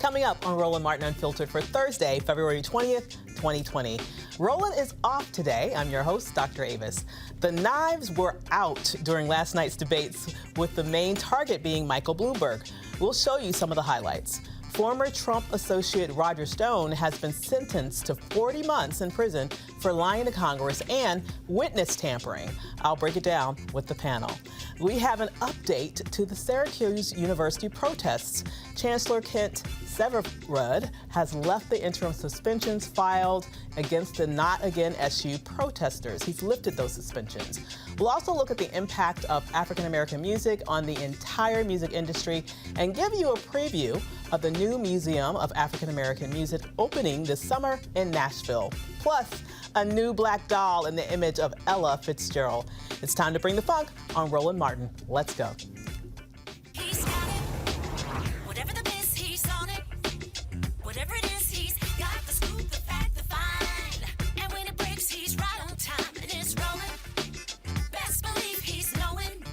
Coming up on Roland Martin Unfiltered for Thursday, February 20th, 2020. Roland is off today. I'm your host, Dr. Avis. The knives were out during last night's debates, with the main target being Michael Bloomberg. We'll show you some of the highlights. Former Trump associate Roger Stone has been sentenced to 40 months in prison for lying to Congress and witness tampering. I'll break it down with the panel. We have an update to the Syracuse University protests. Chancellor Kent Severud has left the interim suspensions filed against the Not Again SU protesters. He's lifted those suspensions. We'll also look at the impact of African-American music on the entire music industry and give you a preview of the new Museum of African-American Music opening this summer in Nashville. Plus, a new black doll in the image of Ella Fitzgerald. It's time to bring the funk on Roland Martin. Let's go. He's got it. Whatever the biz, he's on it. Whatever it is, he's got the scoop, the fact, the find. And when it breaks, he's right on time and it's rolling. Best believe he's knowing.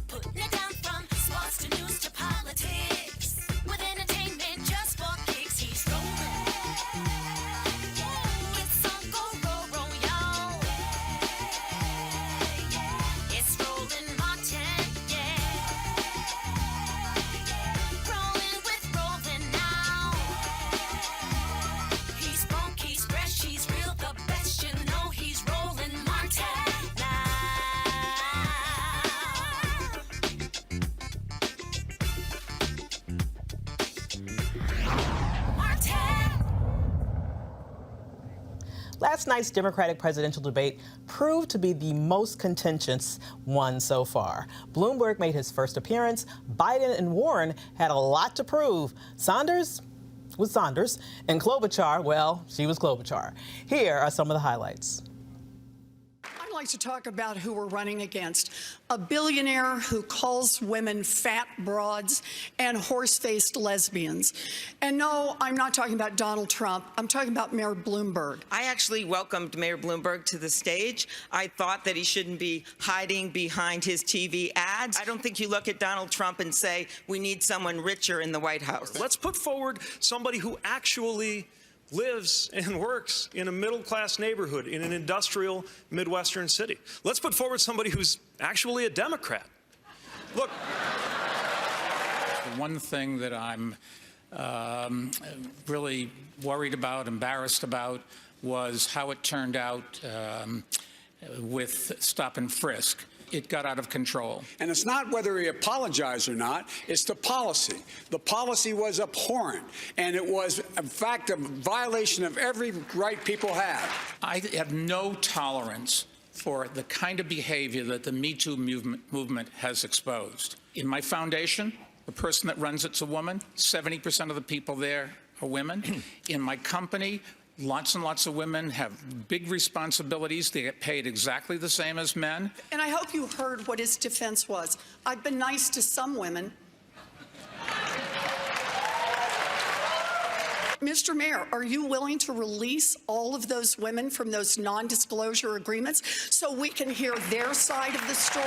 Putting it down from sports to news to politics. With entertainment just for kicks, he's rolling. It's on go, roll, y'all. It's Roland Martin, rolling with Roland now. He's funk, he's fresh, he's real, the best, you know he's Roland Martin now. Martin. Last night's Democratic presidential debate proved to be the most contentious one so far. Bloomberg made his first appearance. Biden and Warren had a lot to prove. Sanders was Sanders, and Klobuchar, well, she was Klobuchar. Here are some of the highlights. I'd like to talk about who we're running against. A billionaire who calls women fat broads and horse-faced lesbians. And no, I'm not talking about Donald Trump. I'm talking about Mayor Bloomberg. I actually welcomed Mayor Bloomberg to the stage. I thought that he shouldn't be hiding behind his TV ads. I don't think you look at Donald Trump and say, we need someone richer in the White House. Let's put forward somebody who actually lives and works in a middle-class neighborhood in an industrial Midwestern city. Let's put forward somebody who's actually a Democrat. Look. The one thing that I'm really worried about, embarrassed about, was how it turned out with stop and frisk. It got out of control. And it's not whether he apologized or not, it's the policy. The policy was abhorrent, and it was, in fact, a violation of every right people have. I have no tolerance for the kind of behavior that the Me Too movement has exposed. In my foundation, the person that runs it's a woman. 70% of the people there are women. In my company, lots and lots of women have big responsibilities. They get paid exactly the same as men. And I hope you heard what his defense was. I've been nice to some women. Mr. Mayor, are you willing to release all of those women from those non-disclosure agreements so we can hear their side of the story?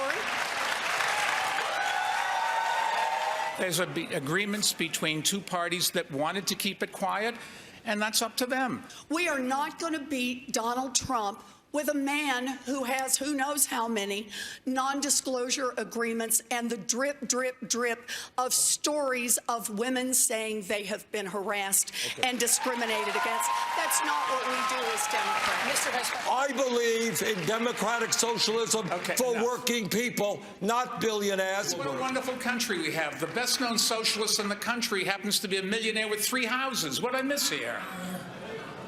There's agreements between two parties that wanted to keep it quiet, and that's up to them. We are not going to beat Donald Trump with a man who has who knows how many non-disclosure agreements and the drip, drip, drip of stories of women saying they have been harassed and discriminated against. That's not what we do as Democrats. I believe in democratic socialism for working people, not billionaires. What a wonderful country we have. The best-known socialist in the country happens to be a millionaire with 3 houses. What did I miss here?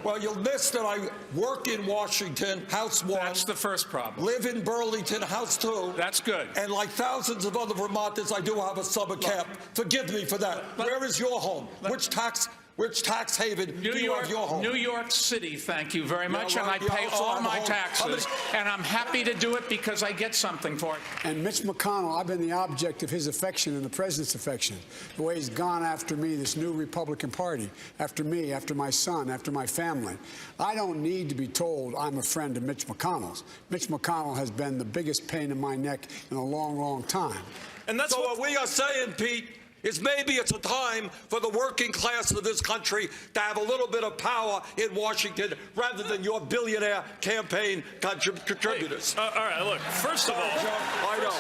Well, you'll miss that I work in Washington, House 1. That's the first problem. Live in Burlington, House 2. That's good. And like thousands of other Vermonters, I do have a summer camp. Forgive me for that. Where is your home? Which tax haven do you have your home? New York City, thank you very much. Yeah, and I pay all my taxes. And I'm happy to do it because I get something for it. And Mitch McConnell, I've been the object of his affection and the president's affection. The way he's gone after me, this new Republican Party, after me, after my son, after my family. I don't need to be told I'm a friend of Mitch McConnell's. Mitch McConnell has been the biggest pain in my neck in a long, long time. And that's what we are saying, Pete, is maybe it's a time for the working class of this country to have a little bit of power in Washington rather than your billionaire campaign contributors. All right, look, first of all, I know.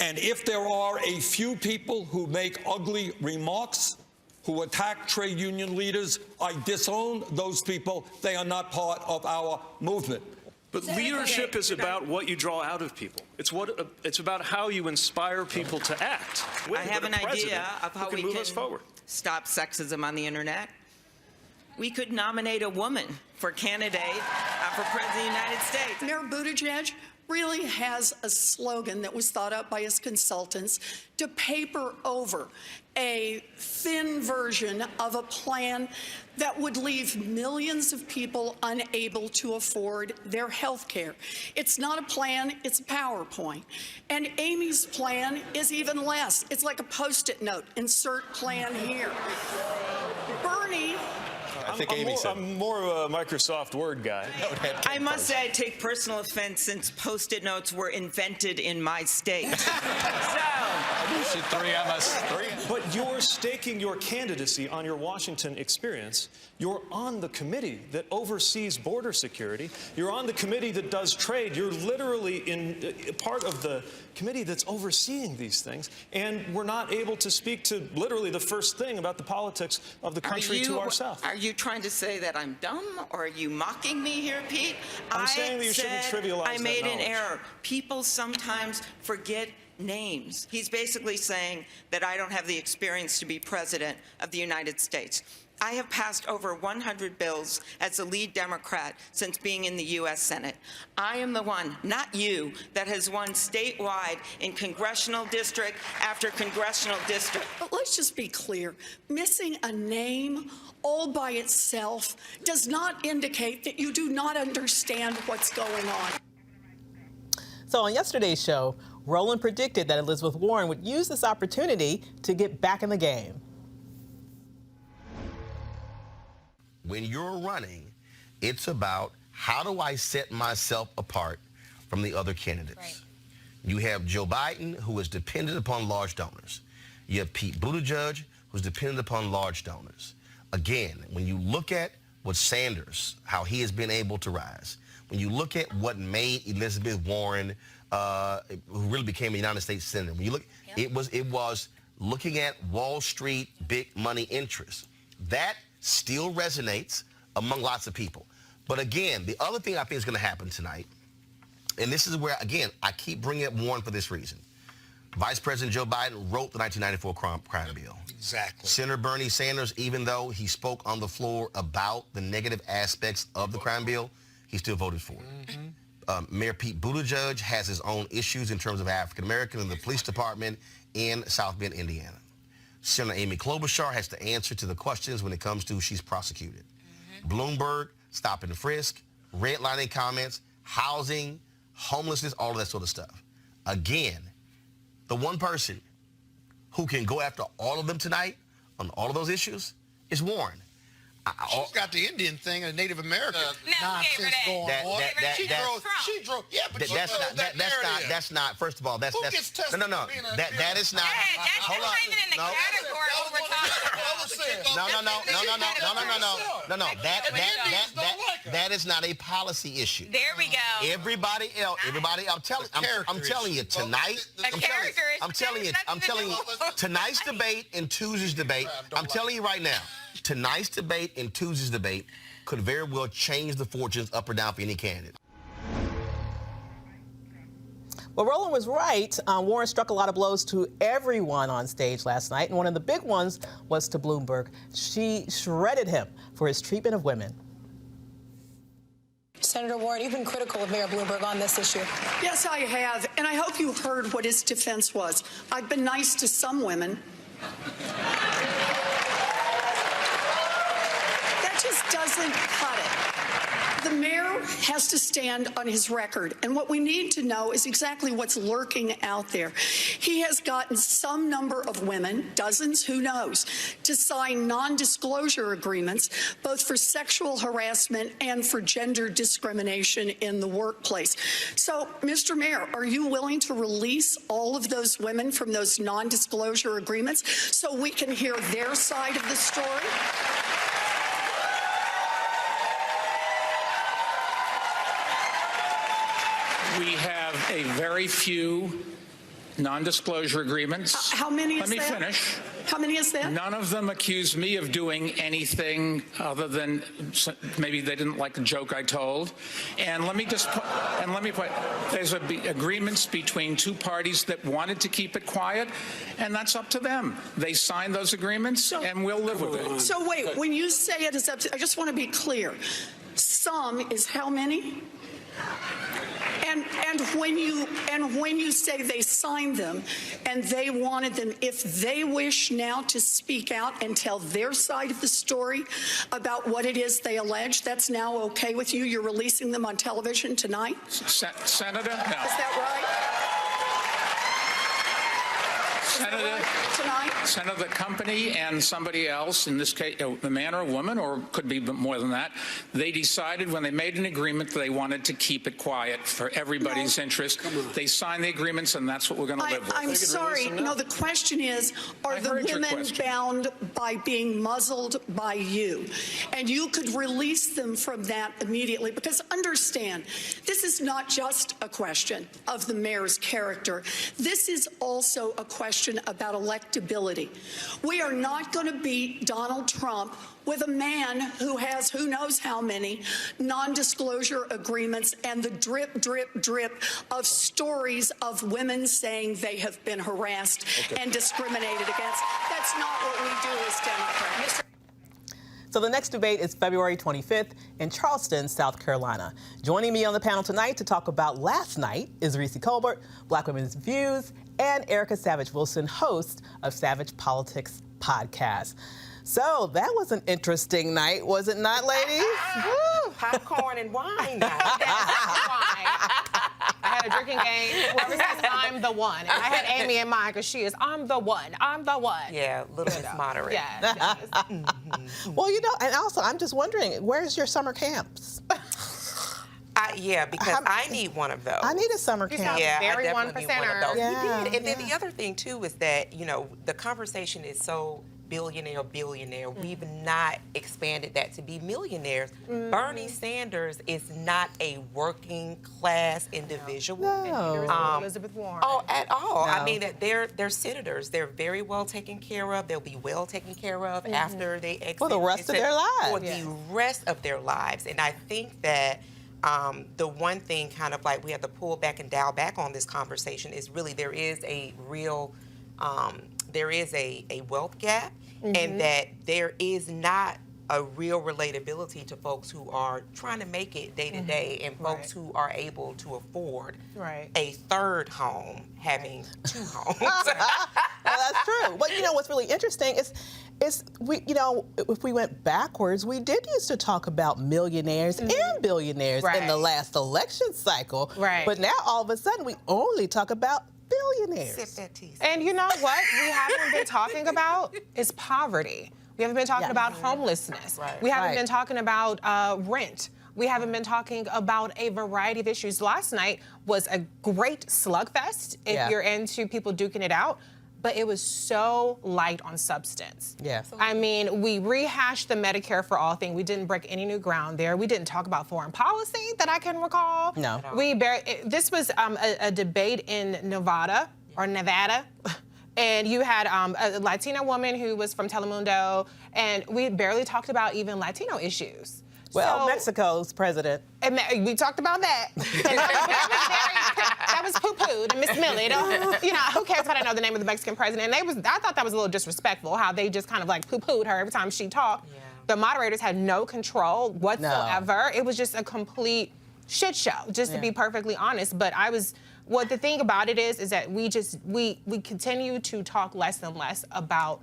And if there are a few people who make ugly remarks, who attack trade union leaders, I disown those people. They are not part of our movement. But leadership is about what you draw out of people. It's about how you inspire people to act. I have an idea of how we move can us forward. stop sexism on the internet. We could nominate a woman for candidate for President of the United States. Mayor Buttigieg really has a slogan that was thought up by his consultants to paper over a thin version of a plan that would leave millions of people unable to afford their health care. It's not a plan, it's a PowerPoint. And Amy's plan is even less. It's like a Post-it note, insert plan here. Bernie, I'm more of a Microsoft Word guy. I must say I take personal offense since Post-it notes were invented in my state. But you're staking your candidacy on your Washington experience. You're on the committee that oversees border security. You're on the committee that does trade. You're literally in part of the committee that's overseeing these things. And we're not able to speak to literally the first thing about the politics of the country to ourselves. Are you trying to say that I'm dumb, or are you mocking me here, Pete? I'm saying that you shouldn't trivialize I made that an knowledge. error. People sometimes forget names. He's basically saying that I don't have the experience to be president of the United States. I have passed over 100 bills as the lead Democrat since being in the U.S. Senate. I am the one, not you, that has won statewide in congressional district after congressional district. but let's just be clear, missing a name all by itself does not indicate that you do not understand what's going on. So on yesterday's show, Roland predicted that Elizabeth Warren would use this opportunity to get back in the game. When you're running, it's about how do I set myself apart from the other candidates. Right. You have Joe Biden, who is dependent upon large donors. You have Pete Buttigieg, who's dependent upon large donors. Again, when you look at what Sanders, how he has been able to rise, when you look at what made Elizabeth Warren, who really became a United States Senator, when you look, it was looking at Wall Street big money interests. That still resonates among lots of people. But again, the other thing I think is going to happen tonight, and this is where, again, I keep bringing up Warren for this reason. Vice President Joe Biden wrote the 1994 crime bill. Exactly. Senator Bernie Sanders, even though he spoke on the floor about the negative aspects of the crime bill, he still voted for it. Mayor Pete Buttigieg has his own issues in terms of African Americans in the police department in South Bend, Indiana. Senator Amy Klobuchar has to answer to the questions when it comes to who she's prosecuted. Bloomberg, stop and frisk, redlining comments, housing, homelessness, all of that sort of stuff. Again, the one person who can go after all of them tonight on all of those issues is Warren. She's got the Indian thing and Native American nonsense going on. She drove. Yeah, but that's not. First of all, that's Who gets tested no. for being a That is not. Hold on. No. That is not a policy issue. There we go. Everybody else. I'm telling you tonight. I'm telling you tonight's debate and Tuesday's debate. I'm telling you right now. Tonight's debate and Tuesday's debate could very well change the fortunes up or down for any candidate. Well, Roland was right. Warren struck a lot of blows to everyone on stage last night, and one of the big ones was to Bloomberg. She shredded him for his treatment of women. Senator Warren, you've been critical of Mayor Bloomberg on this issue. Yes, I have, and I hope you heard what his defense was. I've been nice to some women. That just doesn't cut it. The mayor has to stand on his record, and what we need to know is exactly what's lurking out there. He has gotten some number of women, dozens, who knows, to sign non-disclosure agreements, both for sexual harassment and for gender discrimination in the workplace. So, Mr. Mayor, are you willing to release all of those women from those non-disclosure agreements so we can hear their side of the story? We have a very few non-disclosure agreements. How many is Let me that? finish. How many is that? None of them accuse me of doing anything other than maybe they didn't like the joke I told. And let me put, there's agreements between two parties that wanted to keep it quiet, and that's up to them. They signed those agreements, and we'll live with it. So wait, when you say it is up to, I just want to be clear. Some is how many? And when you say they signed them and they wanted them, if they wish now to speak out and tell their side of the story about what it is they allege, that's now okay with you? You're releasing them on television tonight? Senator, no. Is that right? Senator, the company and somebody else, in this case, a man or a woman, or could be more than that, they decided when they made an agreement that they wanted to keep it quiet for everybody's interest. They signed the agreements, and that's what we're going to live with. I'm sorry. No, the question is, are the women bound by being muzzled by you? And you could release them from that immediately, because understand, this is not just a question of the mayor's character. This is also a question about electability. We are not going to beat Donald Trump with a man who has who knows how many non-disclosure agreements and the drip, drip, drip of stories of women saying they have been harassed and discriminated against. That's not what we do as Democrats. So the next debate is February 25th in Charleston, South Carolina. Joining me on the panel tonight to talk about last night is Reese Colbert, Black Women's Views, and Erica Savage Wilson, host of Savage Politics podcast. So that was an interesting night, was it not, ladies? Woo, popcorn and wine now. I had a drinking game. Whoever says I'm the one. And I had Amy in mind because she is, I'm the one. Yeah, a little bit moderate. Yeah. Well, you know, and also I'm just wondering, where's your summer camps? Yeah, because I need one of those. I need a summer camp. Yeah, very I one definitely need one of those. Yeah, You did. And then the other thing, too, is that, you know, the conversation is so billionaire. We've not expanded that to be millionaires. Bernie Sanders is not a working class individual. No. Elizabeth Warren. Oh, at all. No. I mean, that they're senators. They're very well taken care of. They'll be well taken care of after they exit. For the rest of their lives. For the rest of their lives. And I think that the one thing kind of like we have to pull back and dial back on this conversation is really there is a real, there is a wealth gap, and that there is not a real relatability to folks who are trying to make it day to day, and folks who are able to afford a third home, having two homes. Well, that's true. But you know what's really interesting is we, you know, if we went backwards, we did used to talk about millionaires and billionaires in the last election cycle. But now all of a sudden we only talk about billionaires. Sip that tea. And you know what we haven't been talking about is poverty. We haven't been talking about homelessness. We haven't been talking about rent. We haven't been talking about a variety of issues. Last night was a great slugfest if you're into people duking it out, but it was so light on substance. I mean, we rehashed the Medicare for All thing. We didn't break any new ground there. We didn't talk about foreign policy that I can recall. No. This was a debate in Nevada. And you had a Latina woman who was from Telemundo, and we barely talked about even Latino issues. Well, Mexico's president. And we talked about that. That was poo-pooed, and Miss Millie. You know, who cares if I don't know the name of the Mexican president? And I thought that was a little disrespectful, how they just kind of like poo-pooed her every time she talked. The moderators had no control whatsoever. It was just a complete shit show, just to be perfectly honest. But the thing about it is that we continue to talk less and less about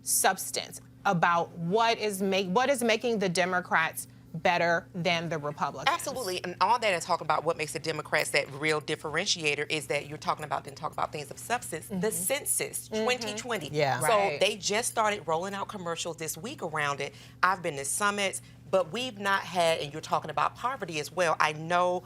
substance, about what is making the Democrats better than the Republicans. Absolutely, and all that is talking about what makes the Democrats that real differentiator is that you're talking about, didn't talk about things of substance, the census 2020. Yeah. So they just started rolling out commercials this week around it. I've been to summits, but we've not had, and you're talking about poverty as well. I know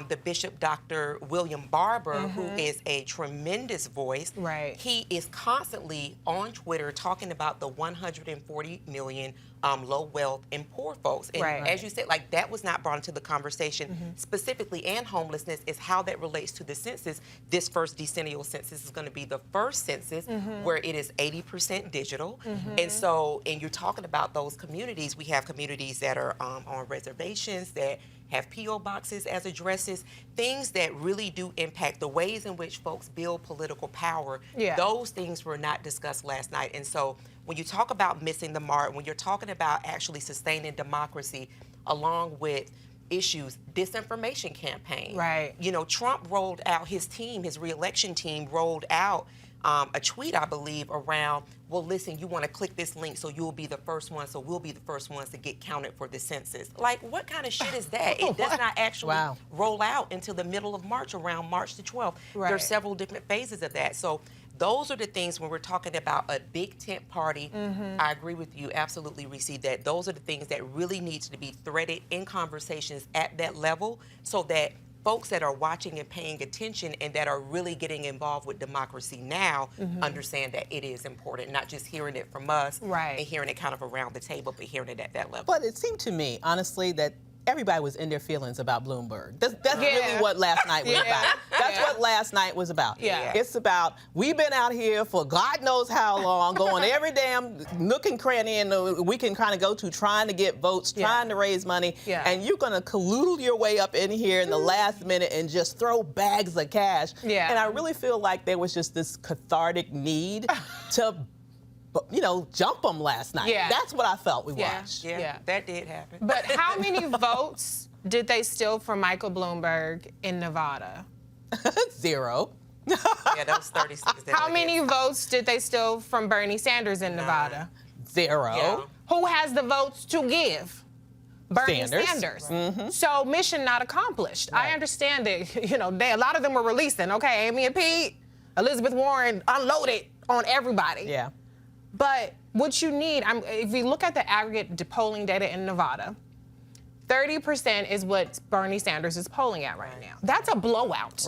the Bishop Dr. William Barber, who is a tremendous voice. Right. He is constantly on Twitter talking about the 140 million low wealth and poor folks. And as you said, like that was not brought into the conversation specifically, and homelessness is how that relates to the census. This first decennial census is going to be the first census where it is 80% digital. And so, and you're talking about those communities. We have communities that are on reservations that have P.O. boxes as addresses, things that really do impact the ways in which folks build political power. Those things were not discussed last night. And so when you talk about missing the mark, when you're talking about actually sustaining democracy along with issues, disinformation campaign. Right. You know, Trump rolled out, his team, his re-election team rolled out a tweet, I believe, around, well, listen, you want to click this link so you'll be the first one, so we'll be the first ones to get counted for the census. Like, what kind of shit is that? It does not actually roll out until the middle of March, around March the 12th. There are several different phases of that. So those are the things when we're talking about a big tent party. I agree with you, absolutely, Reese, that those are the things that really needs to be threaded in conversations at that level so that folks that are watching and paying attention and that are really getting involved with democracy now understand that it is important, not just hearing it from us and hearing it kind of around the table, but hearing it at that level. But it seemed to me, honestly, that everybody was in their feelings about Bloomberg. That's really what last night was about. That's what last night was about. It's about, we've been out here for God knows how long, going every damn nook and cranny and we can kind of go to trying to get votes, trying to raise money, and you're going to collude your way up in here in the last minute and just throw bags of cash. And I really feel like there was just this cathartic need to jump them last night. That's what I felt we watched. That did happen. But how many votes did they steal from Michael Bloomberg in Nevada? 0. Yeah, those 36. How many votes did they steal from Bernie Sanders in Nevada? 0. Who has the votes to give? Bernie Sanders. So mission not accomplished. I understand that, a lot of them were releasing. Okay, Amy and Pete, Elizabeth Warren unloaded on everybody. But what you need, if you look at the aggregate polling data in Nevada, 30% is what Bernie Sanders is polling at right now. That's a blowout.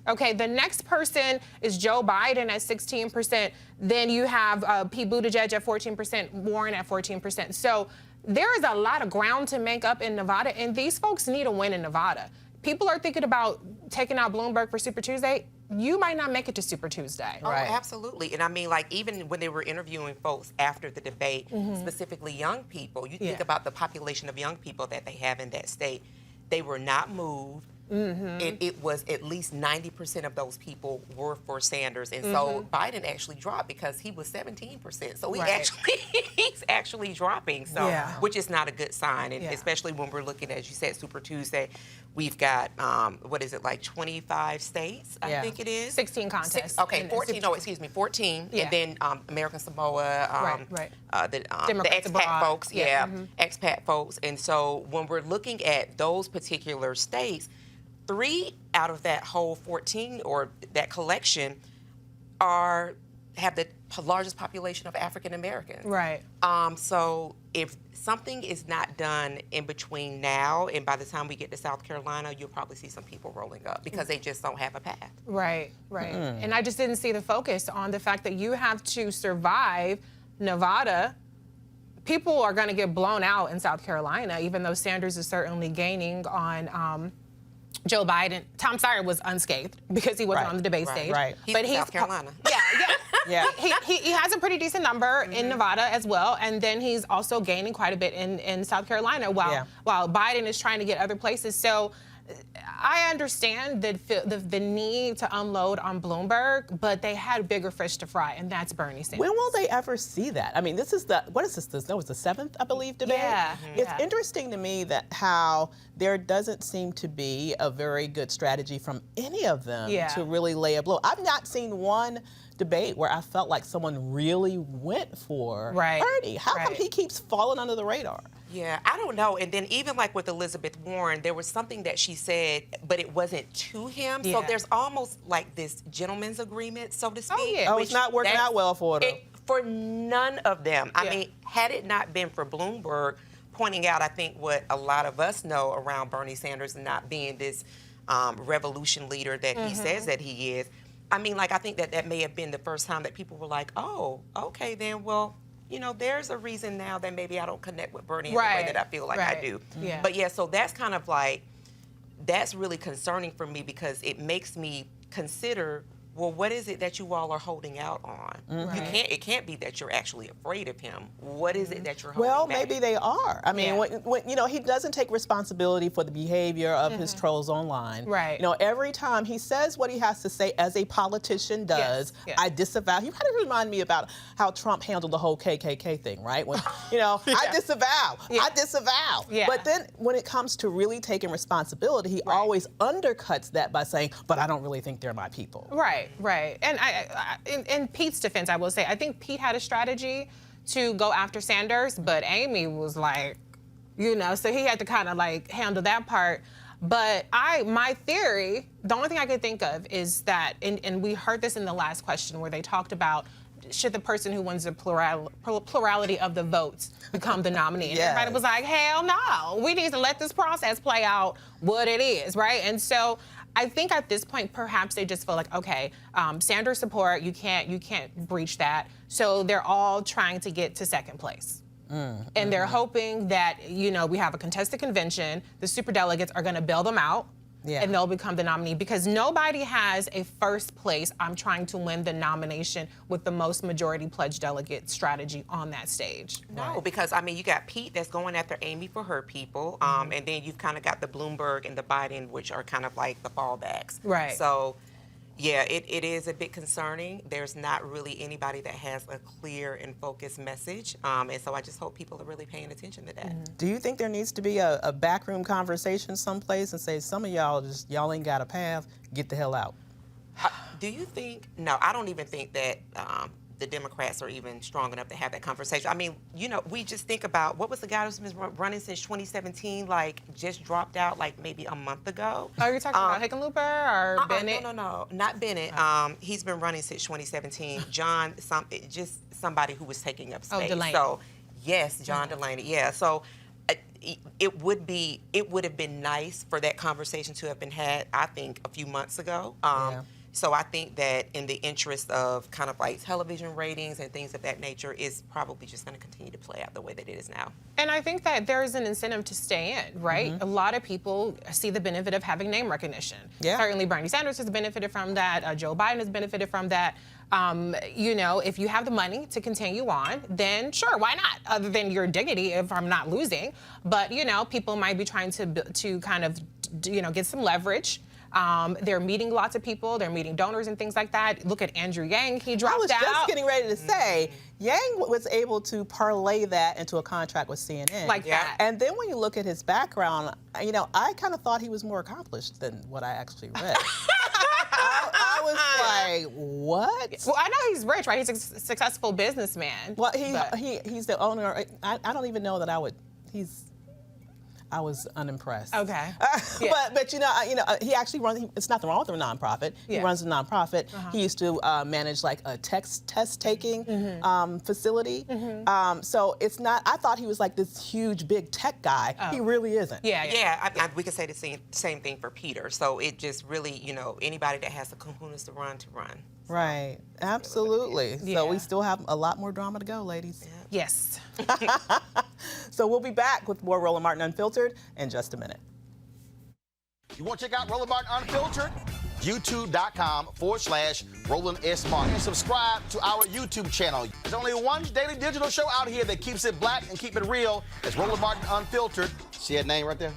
Okay, the next person is Joe Biden at 16%. Then you have Pete Buttigieg at 14%, Warren at 14%. So there is a lot of ground to make up in Nevada, and these folks need a win in Nevada. People are thinking about taking out Bloomberg for Super Tuesday. You might not make it to Super Tuesday. Oh, absolutely. And I mean, like, even when they were interviewing folks after the debate, specifically young people, you think about the population of young people that they have in that state, they were not moved. And it was at least 90% of those people were for Sanders. And so Biden actually dropped because he was 17%. So he's actually dropping, so which is not a good sign. And especially when we're looking, as you said, Super Tuesday, we've got, what is it, like 25 states, I think it is? 16 contests. 14. And then American Samoa, the expat folks, expat folks. And so when we're looking at those particular states, 3 out of that whole 14 or that collection have the largest population of African Americans. So if something is not done in between now and by the time we get to South Carolina, you'll probably see some people rolling up because they just don't have a path. And I just didn't see the focus on the fact that you have to survive Nevada. People are going to get blown out in South Carolina, even though Sanders is certainly gaining on Joe Biden. Tom Steyer was unscathed because he wasn't on the debate stage. But he's South Carolina. He has a pretty decent number in Nevada as well, and then he's also gaining quite a bit in South Carolina while Biden is trying to get other places. So I understand the need to unload on Bloomberg, but they had bigger fish to fry, and that's Bernie Sanders. When will they ever see that? I mean, this is the 7th, I believe, debate? It's interesting to me that how there doesn't seem to be a very good strategy from any of them to really lay a blow. I've not seen one debate where I felt like someone really went for Bernie. How come he keeps falling under the radar? Yeah, I don't know. And then even like with Elizabeth Warren, there was something that she said, but it wasn't to him. Yeah. So there's almost like this gentleman's agreement, so to speak. Oh, yeah. Oh, it's not working out well for them. For none of them. I Yeah. mean, had it not been for Bloomberg pointing out, I think, what a lot of us know around Bernie Sanders not being this revolution leader that he says that he is, I mean, like, I think that may have been the first time that people were like, oh, okay, then, well, you know, there's a reason now that maybe I don't connect with Bernie in the way that I feel like I do. Yeah. But yeah, so that's kind of like, that's really concerning for me because it makes me consider, well, what is it that you all are holding out on? It can't be that you're actually afraid of him. What is it that you're holding Well, back? maybe they are. I mean, Yeah. when, you know, he doesn't take responsibility for the behavior of his trolls online. Right. You know, every time he says what he has to say as a politician does, Yes. I disavow. He kind of remind me about how Trump handled the whole KKK thing, right? When, you know, I disavow. I disavow. Yeah. But then when it comes to really taking responsibility, he always undercuts that by saying, but I don't really think they're my people. Right. And in Pete's defense, I will say, I think Pete had a strategy to go after Sanders, but Amy was like, you know, so he had to kind of like handle that part. But my theory, the only thing I could think of is that, and we heard this in the last question where they talked about, should the person who wins the plurality of the votes become the nominee? And everybody was like, hell no, we need to let this process play out what it is, right? And so I think at this point, perhaps they just feel like, okay, Sanders support, you can't breach that. So they're all trying to get to second place. And they're hoping that, you know, we have a contested convention, the superdelegates are gonna bail them out, and they'll become the nominee because nobody has a first place, I'm trying to win the nomination with the most majority pledge delegate strategy on that stage. No, because, I mean, you got Pete that's going after Amy for her people, and then you've kind of got the Bloomberg and the Biden, which are kind of like the fallbacks. Right. So, yeah, it is a bit concerning. There's not really anybody that has a clear and focused message, and so I just hope people are really paying attention to that. Do you think there needs to be a backroom conversation someplace and say, some of y'all ain't got a path, get the hell out? Do you think, no, I don't even think that the Democrats are even strong enough to have that conversation. I mean, you know, we just think about, what was the guy who's been running since 2017, like, just dropped out, like, maybe a month ago? Are you talking about Hickenlooper or Bennett? No, not Bennett. He's been running since 2017. John, just somebody who was taking up space. Delaney. So, yes, John Delaney, yeah. So, it would have been nice for that conversation to have been had, I think, a few months ago. So I think that in the interest of kind of like television ratings and things of that nature is probably just going to continue to play out the way that it is now. And I think that there is an incentive to stay in, right? A lot of people see the benefit of having name recognition. Certainly Bernie Sanders has benefited from that. Joe Biden has benefited from that. You know, if you have the money to continue on, then sure, why not? Other than your dignity if I'm not losing. But, you know, people might be trying to kind of, you know, get some leverage. They're meeting lots of people. They're meeting donors and things like that. Look at Andrew Yang. He dropped out. I was just getting ready to say, Yang was able to parlay that into a contract with CNN. Like that. And then when you look at his background, you know, I kind of thought he was more accomplished than what I actually read. I was like, what? Well, I know he's rich, right? He's a successful businessman. Well, he's the owner. I don't even know that I was unimpressed. Okay. But you know, he actually runs. It's nothing wrong with a nonprofit. He runs a nonprofit. He used to manage like a test taking facility. So it's not. I thought he was like this huge big tech guy. He really isn't. Yeah. We could say the same thing for Peter. So it just really, you know, anybody that has the kahunas to run. So right. Absolutely. So we still have a lot more drama to go, ladies. Yes. So we'll be back with more Roland Martin Unfiltered in just a minute. You want to check out Roland Martin Unfiltered? YouTube.com/Roland S. Martin. And subscribe to our YouTube channel. There's only one daily digital show out here that keeps it black and keep it real. It's Roland Martin Unfiltered. See that name right there?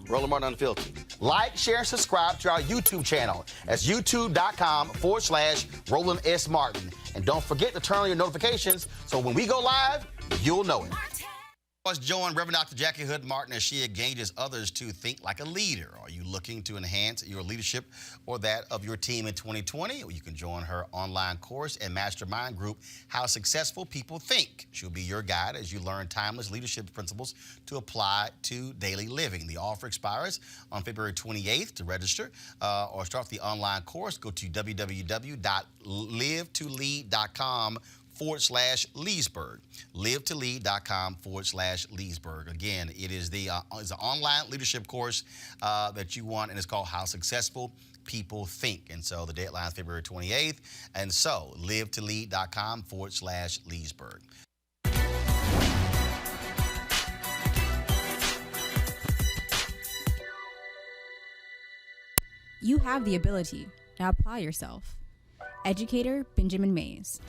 Roland Martin Unfiltered. Like, share, and subscribe to our YouTube channel. That's YouTube.com/Roland S. Martin. And don't forget to turn on your notifications so when we go live, you'll know it. Let's join Reverend Dr. Jackie Hood Martin as she engages others to think like a leader. Are you looking to enhance your leadership or that of your team in 2020? Well, you can join her online course and mastermind group, How Successful People Think. She'll be your guide as you learn timeless leadership principles to apply to daily living. The offer expires on February 28th. To register or start the online course, go to www.livetolead.com/Leesburg. livetolead.com/Leesburg. Again, it is it's an online leadership course that you want, and it's called How Successful People Think. And so the deadline is February 28th. And so livetolead.com/Leesburg. You have the ability. Now apply yourself. Educator Benjamin Mays.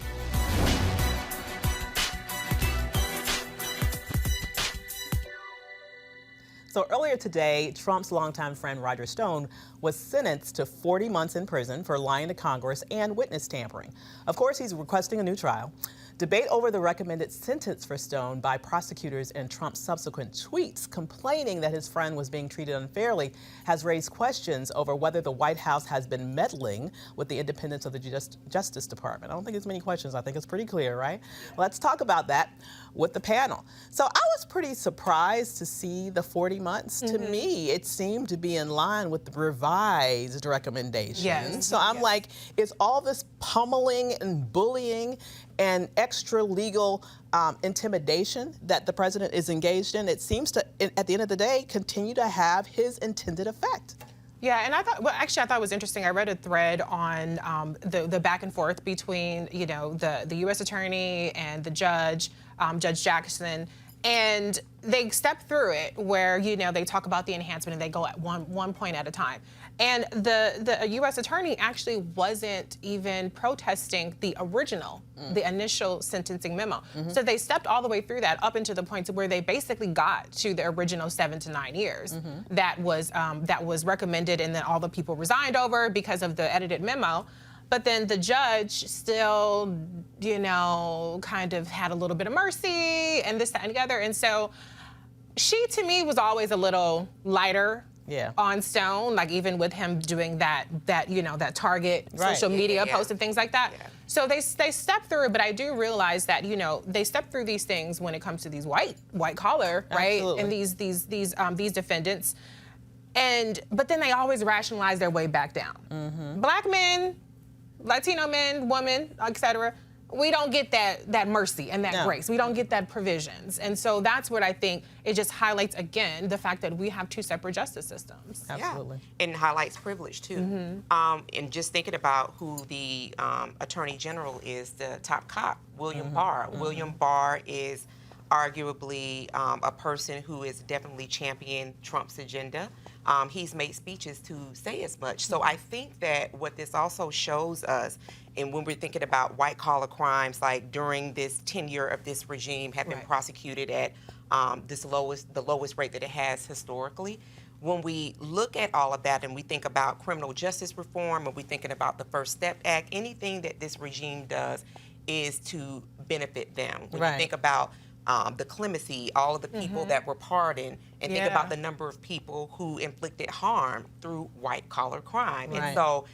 So earlier today, Trump's longtime friend Roger Stone was sentenced to 40 months in prison for lying to Congress and witness tampering. Of course, he's requesting a new trial. Debate over the recommended sentence for Stone by prosecutors and Trump's subsequent tweets complaining that his friend was being treated unfairly has raised questions over whether the White House has been meddling with the independence of the Justice Department. I don't think there's many questions. I think it's pretty clear, right? Let's talk about that with the panel. So I was pretty surprised to see the 40 months. To me, it seemed to be in line with the revised recommendations. Yes. So I'm like, is all this pummeling and bullying and extra legal intimidation that the president is engaged in, it seems to, at the end of the day, continue to have his intended effect. Yeah, and I thought it was interesting. I read a thread on the back and forth between, the U.S. attorney and the judge, Judge Jackson, and they step through it where, they talk about the enhancement and they go at one point at a time. And the U.S. attorney actually wasn't even protesting the original, the initial sentencing memo. So they stepped all the way through that up into the point to where they basically got to the original 7 to 9 years that was recommended, and then all the people resigned over because of the edited memo. But then the judge still, kind of had a little bit of mercy and this, that, and the other. And so she, to me, was always a little lighter on Stone, like even with him doing that Target social media post and things like that. Yeah. So they step through it, but I do realize that, they step through these things when it comes to these white collar, right? And these defendants. But then they always rationalize their way back down. Black men, Latino men, women, etc., we don't get that mercy and that grace. We don't get that provisions. And so that's what I think it just highlights, again, the fact that we have two separate justice systems. Absolutely. Yeah. And highlights privilege, too. And just thinking about who the Attorney General is, the top cop, William Barr. William Barr is arguably a person who has definitely championed Trump's agenda. He's made speeches to say as much. So I think that what this also shows us, and when we're thinking about white-collar crimes, like during this tenure of this regime, have been prosecuted at the lowest rate that it has historically. When we look at all of that and we think about criminal justice reform, and we're thinking about the First Step Act, anything that this regime does is to benefit them. When you think about the clemency, all of the people that were pardoned, and think about the number of people who inflicted harm through white-collar crime. And so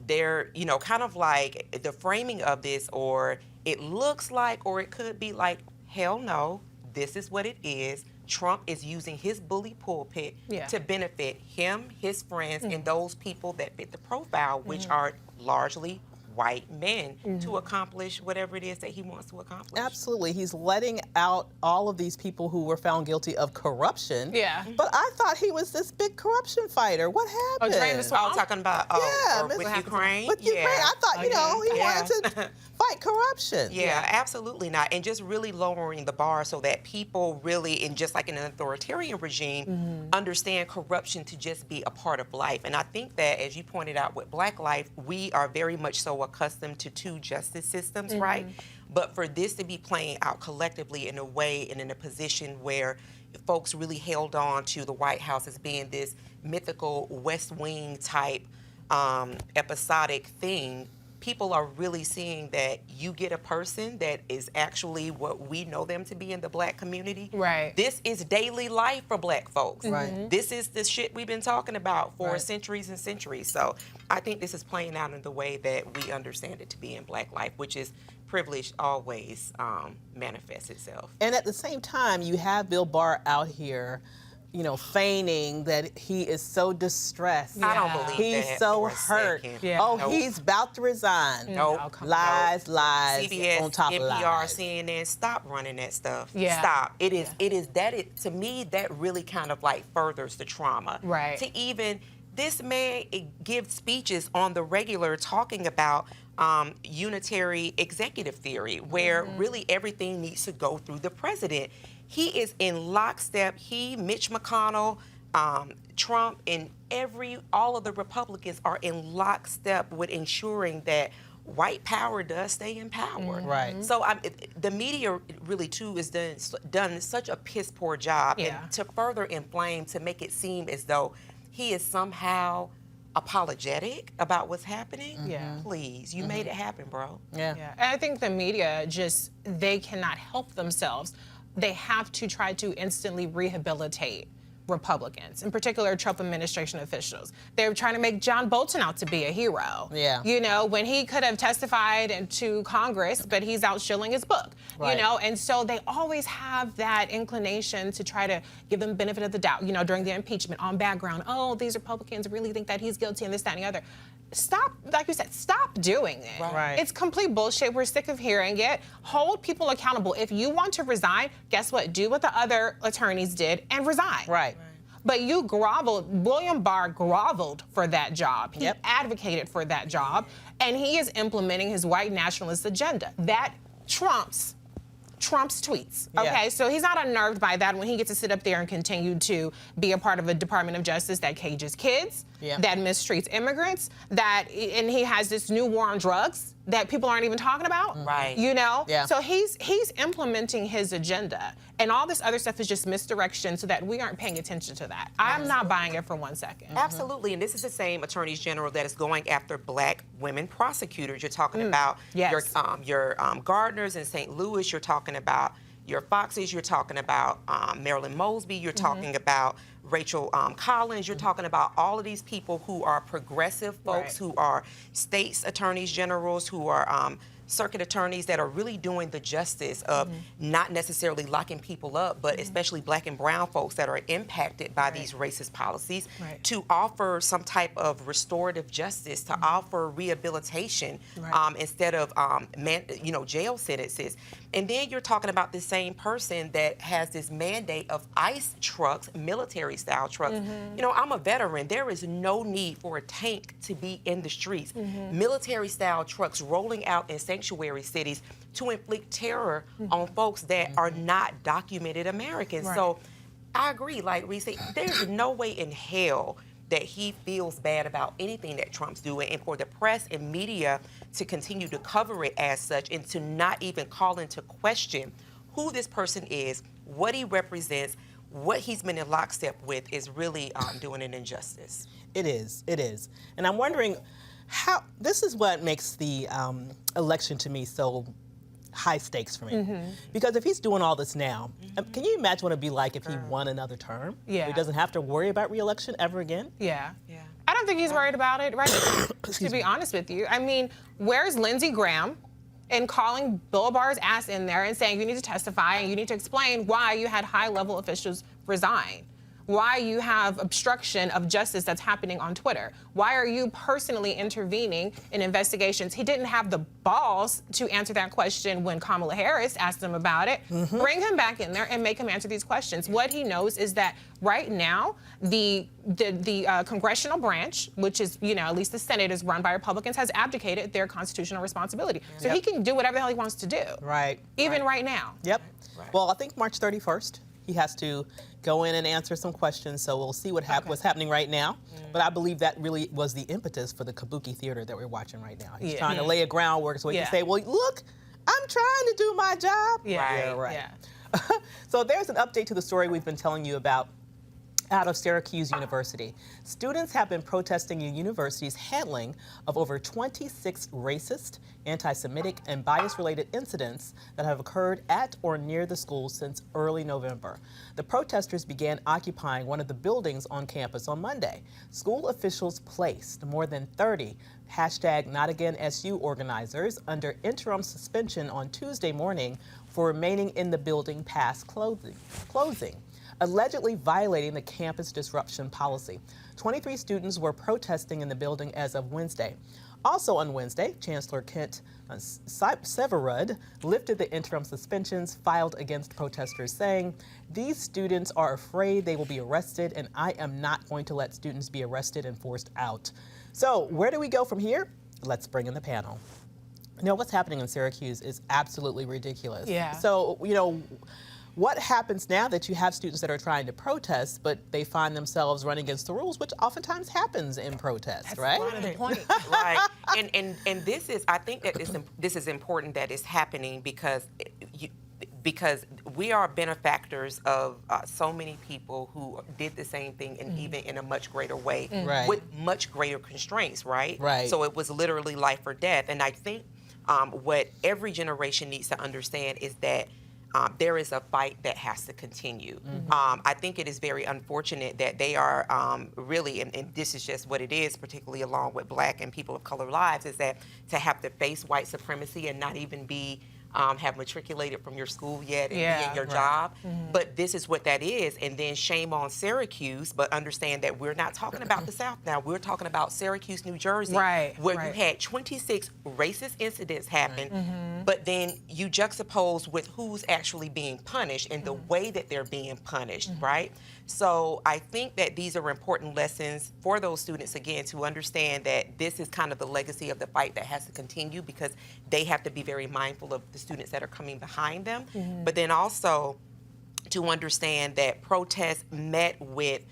they're, kind of like the framing of this, or it looks like, or it could be like, hell no, this is what it is. Trump is using his bully pulpit to benefit him, his friends, and those people that fit the profile, which are largely white men, to accomplish whatever it is that he wants to accomplish. Absolutely. He's letting out all of these people who were found guilty of corruption. Yeah. But I thought he was this big corruption fighter. What happened? Talking about with Ukraine? With Ukraine. I thought, he wanted to fight corruption. Yeah, absolutely not. And just really lowering the bar so that people really, and just like in an authoritarian regime, understand corruption to just be a part of life. And I think that, as you pointed out with Black life, we are very much so accustomed to two justice systems, right? But for this to be playing out collectively in a way and in a position where folks really held on to the White House as being this mythical West Wing type episodic thing, people are really seeing that you get a person that is actually what we know them to be in the Black community. Right. This is daily life for Black folks. Right. This is the shit we've been talking about for centuries and centuries. So I think this is playing out in the way that we understand it to be in Black life, which is privilege always manifests itself. And at the same time, you have Bill Barr out here, you know, feigning that he is so distressed. I don't believe he's that so for a hurt. second. Yeah. Oh, Nope. he's about to resign. Nope. Lies, lies CBS, on top of NPR, lies. CNN, stop running that stuff. Yeah. Stop. To me, that really kind of like furthers the trauma. Right. To even, this man gives speeches on the regular talking about unitary executive theory, where really everything needs to go through the president. He is in lockstep. Mitch McConnell, Trump, and all of the Republicans are in lockstep with ensuring that white power does stay in power. Right. So the media really too has done such a piss poor job, and to further inflame, to make it seem as though he is somehow apologetic about what's happening. Yeah. Please, you made it happen, bro. Yeah. And I think the media they cannot help themselves. They have to try to instantly rehabilitate Republicans, in particular Trump administration officials. They're trying to make John Bolton out to be a hero. Yeah. You know, when he could have testified to Congress, but he's out shilling his book. Right. You know, and so they always have that inclination to try to give them benefit of the doubt, you know, during the impeachment on background. Oh, these Republicans really think that he's guilty and this, that, and the other. Stop, like you said, stop doing it. Right. It's complete bullshit. We're sick of hearing it. Hold people accountable. If you want to resign, guess what? Do what the other attorneys did and resign. Right. But you groveled, William Barr groveled for that job. He advocated for that job, and he is implementing his white nationalist agenda. That trumps tweets, okay? Yeah. So he's not unnerved by that when he gets to sit up there and continue to be a part of a Department of Justice that cages kids, that mistreats immigrants, and he has this new war on drugs that people aren't even talking about. Right. You know? Yeah. So he's implementing his agenda, and all this other stuff is just misdirection so that we aren't paying attention to that. I'm not buying it for 1 second. Absolutely, and this is the same attorneys general that is going after Black women prosecutors. You're talking about your Gardners in St. Louis. You're talking about your Foxes. You're talking about Marilyn Mosby. You're talking about Rachel Collins. You're talking about all of these people who are progressive folks, who are states attorneys generals, who are circuit attorneys that are really doing the justice of not necessarily locking people up, but especially Black and brown folks that are impacted by these racist policies, to offer some type of restorative justice, to offer rehabilitation instead of jail sentences. And then you're talking about the same person that has this mandate of ICE trucks, military-style trucks. You know, I'm a veteran. There is no need for a tank to be in the streets. Military-style trucks rolling out in sanctuary cities to inflict terror on folks that are not documented Americans. So I agree, like Reese said, there's no way in hell that he feels bad about anything that Trump's doing, and for the press and media to continue to cover it as such and to not even call into question who this person is, what he represents, what he's been in lockstep with, is really doing an injustice. It is. And I'm wondering how, this is what makes the election to me so high stakes for me. Because if he's doing all this now, can you imagine what it'd be like if he won another term? Yeah. He doesn't have to worry about re-election ever again? Yeah. I don't think he's worried about it, right? To be honest with you. I mean, where's Lindsey Graham in calling Bill Barr's ass in there and saying you need to testify and you need to explain why you had high-level officials resign? Why you have obstruction of justice that's happening on Twitter? Why are you personally intervening in investigations? He didn't have the balls to answer that question when Kamala Harris asked him about it. Bring him back in there and make him answer these questions. What he knows is that right now, the congressional branch, which is, you know, at least the Senate is run by Republicans, has abdicated their constitutional responsibility. So he can do whatever the hell he wants to do. Right. Even right now. Yep. Well, I think March 31st, he has to go in and answer some questions, so we'll see what's happening right now. But I believe that really was the impetus for the Kabuki theater that we're watching right now. He's trying to lay a groundwork so he can say, well, look, I'm trying to do my job. Yeah. Right. So there's an update to the story we've been telling you about out of Syracuse University. Students have been protesting the university's handling of over 26 racist, anti-Semitic, and bias-related incidents that have occurred at or near the school since early November. The protesters began occupying one of the buildings on campus on Monday. School officials placed more than 30 #NotAgainSU organizers under interim suspension on Tuesday morning for remaining in the building past closing, allegedly violating the campus disruption policy. 23 students were protesting in the building as of Wednesday. Also on Wednesday, Chancellor Kent Severud lifted the interim suspensions filed against protesters, saying, "These students are afraid they will be arrested, and I am not going to let students be arrested and forced out." So where do we go from here? Let's bring in the panel. You know, what's happening in Syracuse is absolutely ridiculous. Yeah. So, you know, what happens now that you have students that are trying to protest, but they find themselves running against the rules, which oftentimes happens in protests, right? That's the point. Right. And this is, I think that this is important that it's happening because we are benefactors of so many people who did the same thing and even in a much greater way with much greater constraints, right? Right. So it was literally life or death. And I think what every generation needs to understand is that there is a fight that has to continue. I think it is very unfortunate that they are really, and this is just what it is, particularly along with Black and people of color lives, is that to have to face white supremacy and not even be have matriculated from your school yet and be in your job. But this is what that is. And then shame on Syracuse, but understand that we're not talking about the South now. We're talking about Syracuse, New Jersey, where you had 26 racist incidents happen, but then you juxtapose with who's actually being punished and the way that they're being punished, right? So I think that these are important lessons for those students, again, to understand that this is kind of the legacy of the fight that has to continue, because they have to be very mindful of the students that are coming behind them. But then also to understand that protest met with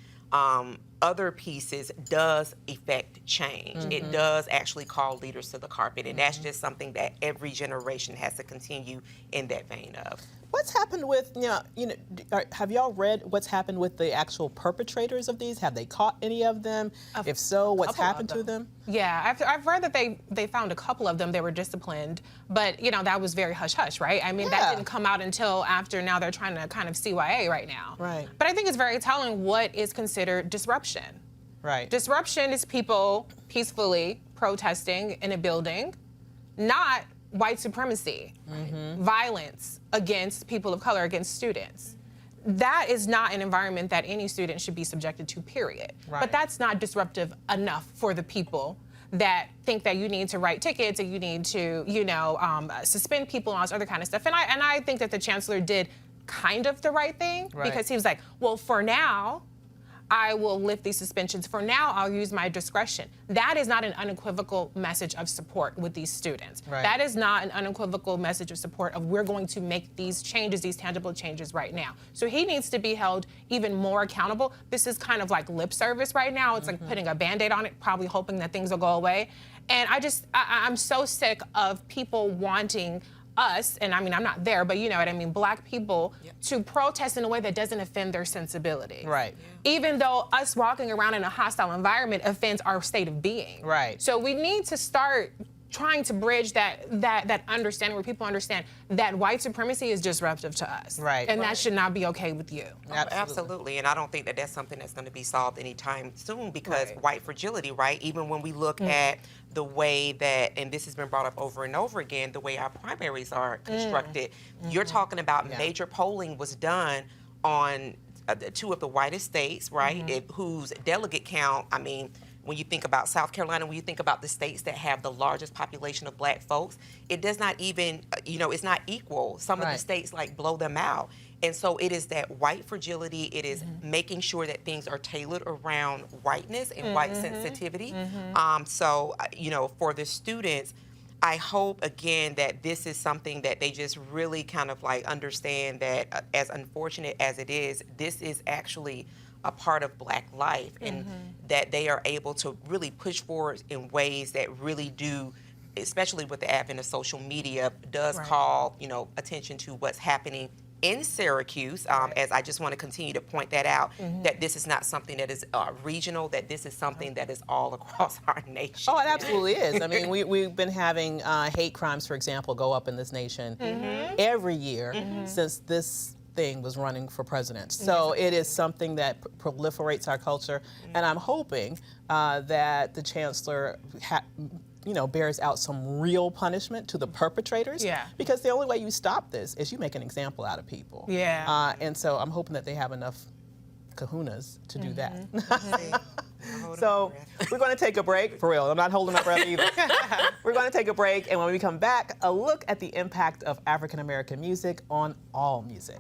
other pieces does affect change. It does actually call leaders to the carpet, and that's just something that every generation has to continue in that vein of. What's happened with, have y'all read what's happened with the actual perpetrators of these? Have they caught any of them? If so, what's happened to them? Yeah, I've read that they found a couple of them. They were disciplined, but that was very hush-hush, right? I mean, that didn't come out until after. Now they're trying to kind of CYA right now. Right. But I think it's very telling what is considered disruption. Right. Disruption is people peacefully protesting in a building, not white supremacy, violence against people of color, against students. That is not an environment that any student should be subjected to, period. Right. But that's not disruptive enough for the people that think that you need to write tickets and you need to, suspend people and all this other kind of stuff. And I think that the chancellor did kind of the right thing, because he was like, well, for now, I will lift these suspensions. For now, I'll use my discretion. That is not an unequivocal message of support with these students. Right. That is not an unequivocal message of support of we're going to make these changes, these tangible changes right now. So he needs to be held even more accountable. This is kind of like lip service right now. It's like putting a Band-Aid on it, probably hoping that things will go away. And I'm so sick of people wanting us, and I mean, I'm not there, but you know what I mean, Black people, to protest in a way that doesn't offend their sensibility. Right. Even though us walking around in a hostile environment offends our state of being. Right. So we need to start trying to bridge that understanding where people understand that white supremacy is disruptive to us. Right. And that should not be okay with you. Absolutely. And I don't think that that's something that's going to be solved anytime soon, because white fragility, right? Even when we look at the way that, and this has been brought up over and over again, the way our primaries are constructed, you're talking about major polling was done on two of the whitest states, right? Whose delegate count, I mean, when you think about South Carolina, when you think about the states that have the largest population of Black folks, it does not even, it's not equal. Some of the states blow them out. And so it is that white fragility, it is making sure that things are tailored around whiteness and white sensitivity. So, for the students, I hope, again, that this is something that they just really kind of understand that as unfortunate as it is, this is actually a part of Black life, and that they are able to really push forward in ways that really do, especially with the advent of social media, does call, attention to what's happening in Syracuse, as I just want to continue to point that out, that this is not something that is regional, that this is something that is all across our nation. Oh, it absolutely is. I mean, we've been having hate crimes, for example, go up in this nation every year since this thing was running for president. So it is something that proliferates our culture, and I'm hoping that the chancellor bears out some real punishment to the perpetrators. Yeah. Because the only way you stop this is you make an example out of people. Yeah. And so I'm hoping that they have enough kahunas to do that. So we're going to take a break. For real, I'm not holding my breath either. We're going to take a break, and when we come back, a look at the impact of African American music on all music.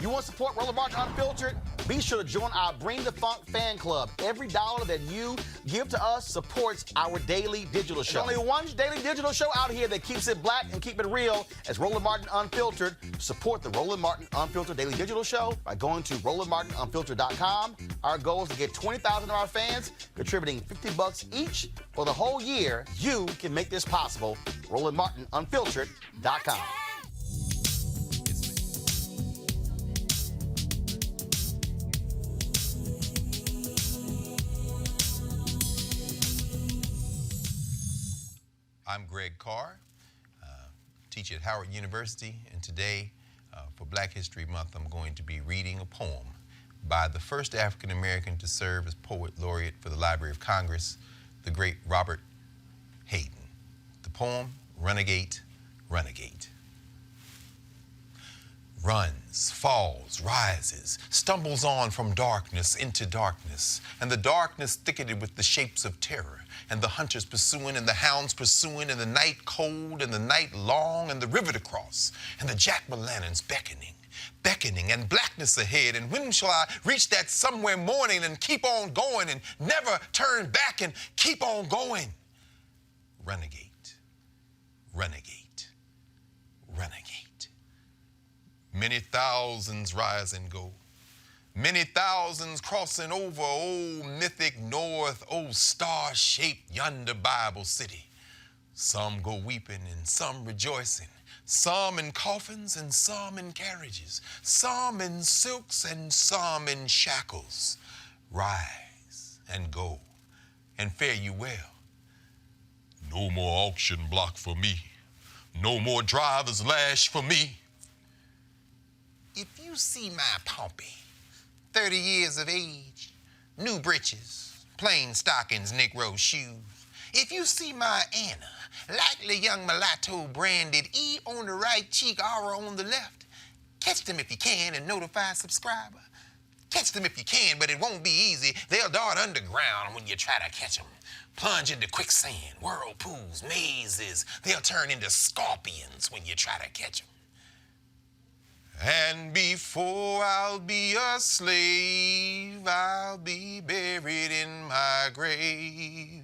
You want to support Roland Martin Unfiltered? Be sure to join our Bring the Funk fan club. Every dollar that you give to us supports our daily digital show. There's only one daily digital show out here that keeps it black and keep it real as Roland Martin Unfiltered. Support the Roland Martin Unfiltered daily digital show by going to RolandMartinUnfiltered.com. Our goal is to get 20,000 of our fans contributing $50 each for the whole year. You can make this possible. RolandMartinUnfiltered.com. I'm Greg Carr, teach at Howard University, and today, for Black History Month, I'm going to be reading a poem by the first African American to serve as Poet Laureate for the Library of Congress, the great Robert Hayden. The poem, Renegade, Renegade. Runs, falls, rises, stumbles on from darkness into darkness, and the darkness thicketed with the shapes of terror, and the hunters pursuing, and the hounds pursuing, and the night cold, and the night long, and the river to cross, and the jack-o'-lanterns beckoning, and blackness ahead, and when shall I reach that somewhere morning and keep on going, and never turn back, and keep on going? Renegade, renegade, renegade. Many thousands rise and go. Many thousands crossing over old mythic north, old star-shaped yonder Bible city. Some go weeping and some rejoicing, some in coffins and some in carriages, some in silks and some in shackles. Rise and go and fare you well. No more auction block for me. No more driver's lash for me. If you see my Pompey, 30 years of age, new breeches, plain stockings, Negro shoes. If you see my Anna, likely young mulatto branded E on the right cheek, R on the left, catch them if you can and notify a subscriber. Catch them if you can, but it won't be easy. They'll dart underground when you try to catch them. Plunge into quicksand, whirlpools, mazes. They'll turn into scorpions when you try to catch them. And before I'll be a slave, I'll be buried in my grave.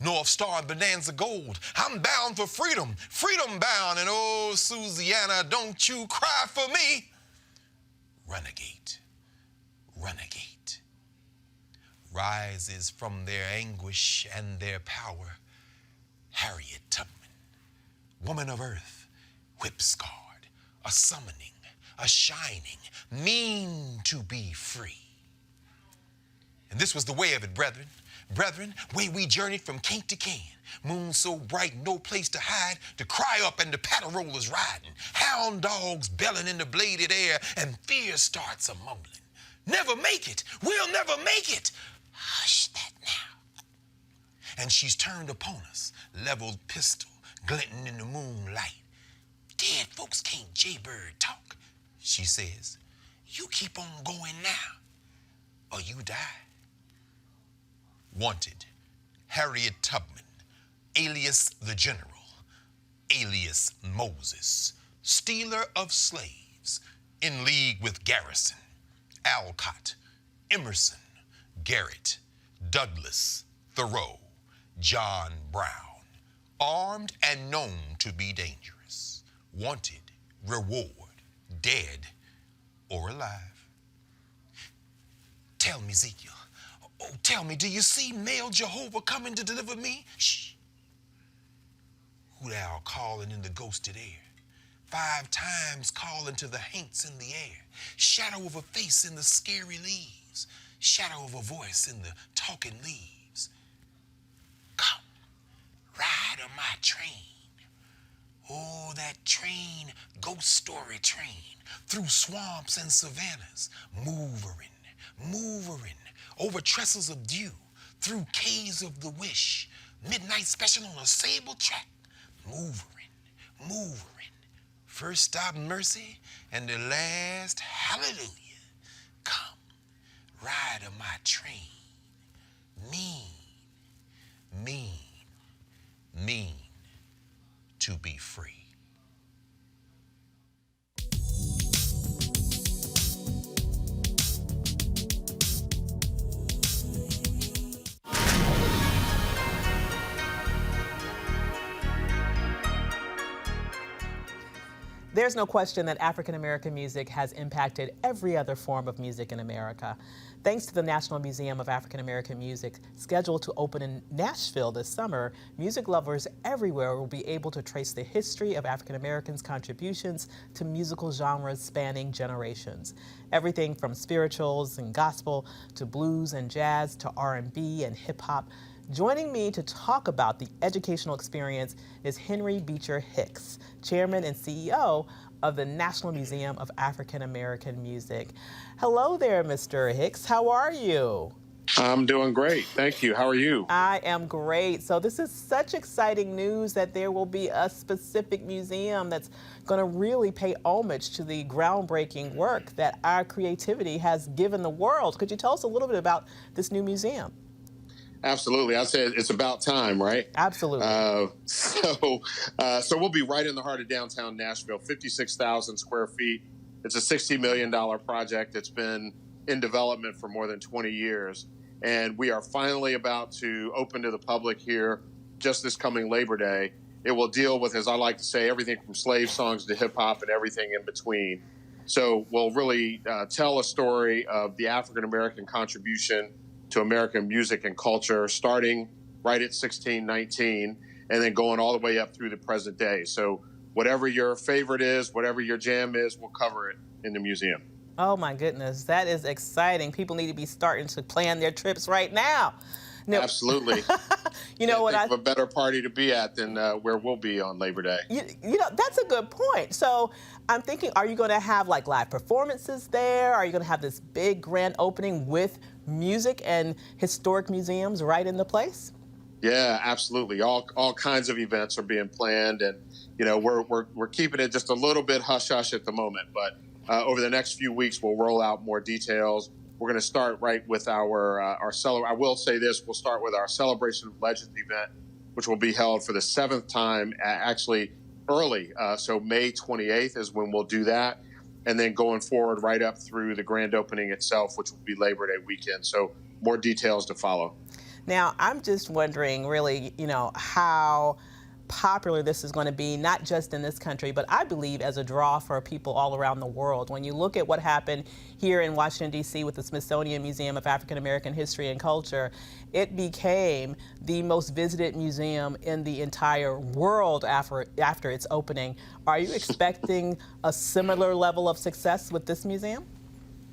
North Star and Bonanza Gold, I'm bound for freedom, freedom bound, and oh, Susiana, don't you cry for me. Renegade, renegade, rises from their anguish and their power, Harriet Tubman, woman of earth, whip-scarred, a summoning, a shining, mean to be free. And this was the way of it, brethren. Brethren, way we journeyed from Cape to Can. Moon so bright, no place to hide, to cry up and the paddle rollers riding. Hound dogs belling in the bladed air, and fear starts a mumbling. Never make it, we'll never make it. Hush that now. And she's turned upon us, leveled pistol, glinting in the moonlight. Dead folks can't jaybird talk, she says. You keep on going now, or you die. Wanted, Harriet Tubman, alias the General, alias Moses, stealer of slaves, in league with Garrison, Alcott, Emerson, Garrett, Douglas, Thoreau, John Brown, armed and known to be dangerous. Wanted, reward, dead or alive. Tell me, Ezekiel, oh, tell me, do you see male Jehovah coming to deliver me? Shh. Who thou calling in the ghosted air? 5 times calling to the haints in the air. Shadow of a face in the scary leaves. Shadow of a voice in the talking leaves. Come, ride on my train. Oh, that train, ghost story train, through swamps and savannas, movering, over trestles of dew, through caves of the wish, midnight special on a sable track, movering. First stop mercy, and the last hallelujah. Come, ride on my train. Mean to be free. There's no question that African American music has impacted every other form of music in America. Thanks to the National Museum of African American Music, scheduled to open in Nashville this summer, music lovers everywhere will be able to trace the history of African Americans' contributions to musical genres spanning generations. Everything from spirituals and gospel to blues and jazz to R&B and hip hop. Joining me to talk about the educational experience is Henry Beecher Hicks, Chairman and CEO of the National Museum of African American Music. Hello there, Mr. Hicks. How are you? I'm doing great. Thank you. How are you? I am great. So this is such exciting news that there will be a specific museum that's going to really pay homage to the groundbreaking work that our creativity has given the world. Could you tell us a little bit about this new museum? Absolutely. I said it's about time, right? Absolutely. So we'll be right in the heart of downtown Nashville, 56,000 square feet. It's a $60 million project that's been in development for more than 20 years. And we are finally about to open to the public here just this coming Labor Day. It will deal with, as I like to say, everything from slave songs to hip hop and everything in between. So we'll really tell a story of the African American contribution to American music and culture, starting right at 1619 and then going all the way up through the present day. So whatever your favorite is, whatever your jam is, we'll cover it in the museum. Oh my goodness, that is exciting. People need to be starting to plan their trips right now. No. Absolutely. You know what? A better party to be at than where we'll be on Labor Day. You know, that's a good point. So I'm thinking, are you going to have like live performances there? Are you going to have this big grand opening with music and historic museums right in the place? Yeah, absolutely. All kinds of events are being planned, and you know we're keeping it just a little bit hush hush at the moment. But over the next few weeks, we'll roll out more details. We're going to start right with our I will say this: we'll start with our Celebration of Legends event, which will be held for the 7th time, actually early. So May 28th is when we'll do that, and then going forward right up through the grand opening itself, which will be Labor Day weekend. So more details to follow. Now, I'm just wondering, really, you know, how popular this is going to be, not just in this country, but I believe as a draw for people all around the world. When you look at what happened here in Washington, D.C. with the Smithsonian Museum of African American History and Culture, it became the most visited museum in the entire world after its opening. Are you expecting a similar level of success with this museum?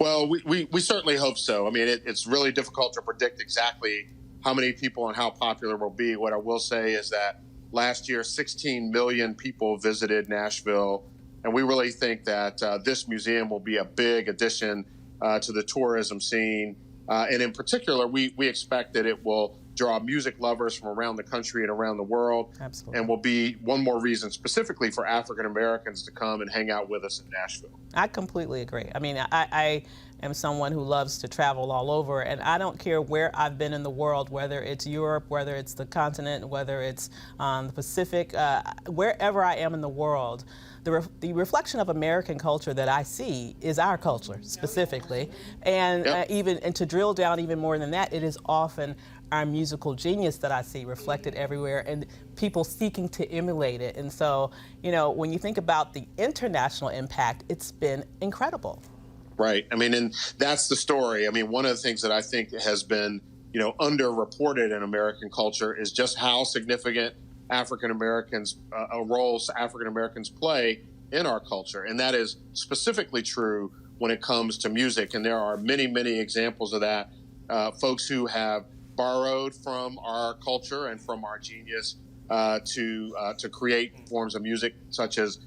Well, we certainly hope so. I mean, it's really difficult to predict exactly how many people and how popular it will be. What I will say is that last year, 16 million people visited Nashville, and we really think that this museum will be a big addition to the tourism scene. And in particular, we expect that it will draw music lovers from around the country and around the world. Absolutely. And will be one more reason specifically for African Americans to come and hang out with us in Nashville. I completely agree. I mean, I am someone who loves to travel all over, and I don't care where I've been in the world, whether it's Europe, whether it's the continent, whether it's the Pacific, wherever I am in the world, the reflection of American culture that I see is our culture specifically. And and to drill down even more than that, it is often our musical genius that I see reflected everywhere and people seeking to emulate it. And so, you know, when you think about the international impact, it's been incredible. Right. I mean, and that's the story. I mean, one of the things that I think has been, you know, underreported in American culture is just how significant African Americans, roles African Americans play in our culture. And that is specifically true when it comes to music. And there are many, many examples of that. Folks who have borrowed from our culture and from our genius to create forms of music such as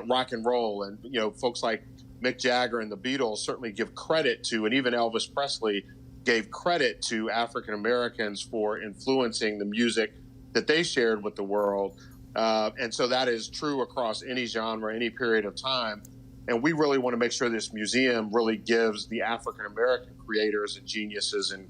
rock and roll. And, folks like Mick Jagger and the Beatles certainly give credit to, and even Elvis Presley gave credit to African Americans for influencing the music that they shared with the world. And so that is true across any genre, any period of time. And we really want to make sure this museum really gives the African American creators and geniuses and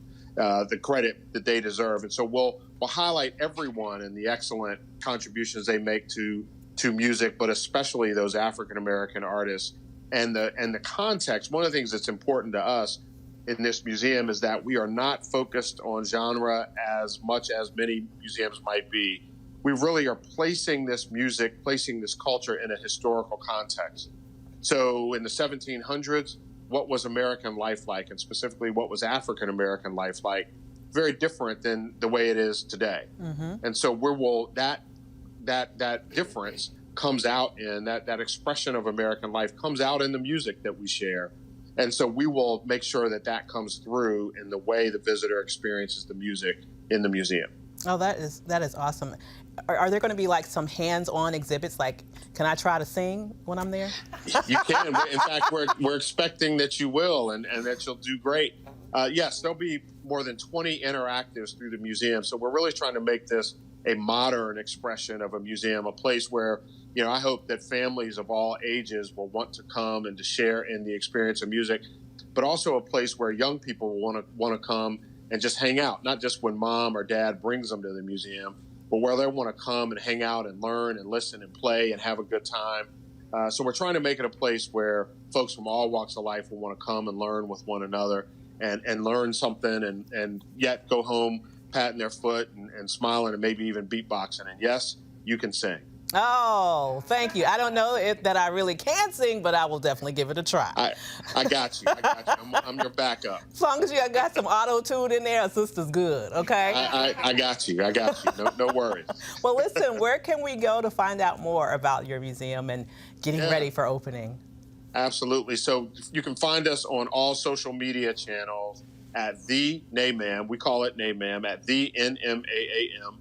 the credit that they deserve. And so we'll highlight everyone and the excellent contributions they make to music, but especially those African American artists. And the context, one of the things that's important to us in this museum is that we are not focused on genre as much as many museums might be. We really are placing this music, placing this culture in a historical context. So in the 1700s, what was American life like, and specifically what was African American life like? Very different than the way it is today. Mm-hmm. And so that difference comes out in that expression of American life comes out in the music that we share. And so we will make sure that comes through in the way the visitor experiences the music in the museum. Oh, that is awesome. Are there going to be like some hands-on exhibits? Like, can I try to sing when I'm there? You can. In fact, we're expecting that you will and that you'll do great. Yes, there'll be more than 20 interactives through the museum. So we're really trying to make this a modern expression of a museum, a place where, I hope that families of all ages will want to come and to share in the experience of music, but also a place where young people want to come and just hang out, not just when mom or dad brings them to the museum, but where they want to come and hang out and learn and listen and play and have a good time. So we're trying to make it a place where folks from all walks of life will want to come and learn with one another and learn something and yet go home patting their foot and smiling and maybe even beatboxing. And yes, you can sing. Oh, thank you. I don't know that I really can sing, but I will definitely give it a try. I got you. I'm your backup. As long as you got some auto-tune in there, sister's good, okay? I got you. No worries. Well, listen, where can we go to find out more about your museum and getting ready for opening? Absolutely. So you can find us on all social media channels at The NAMAM. We call it NAMAM, at The NMAAM.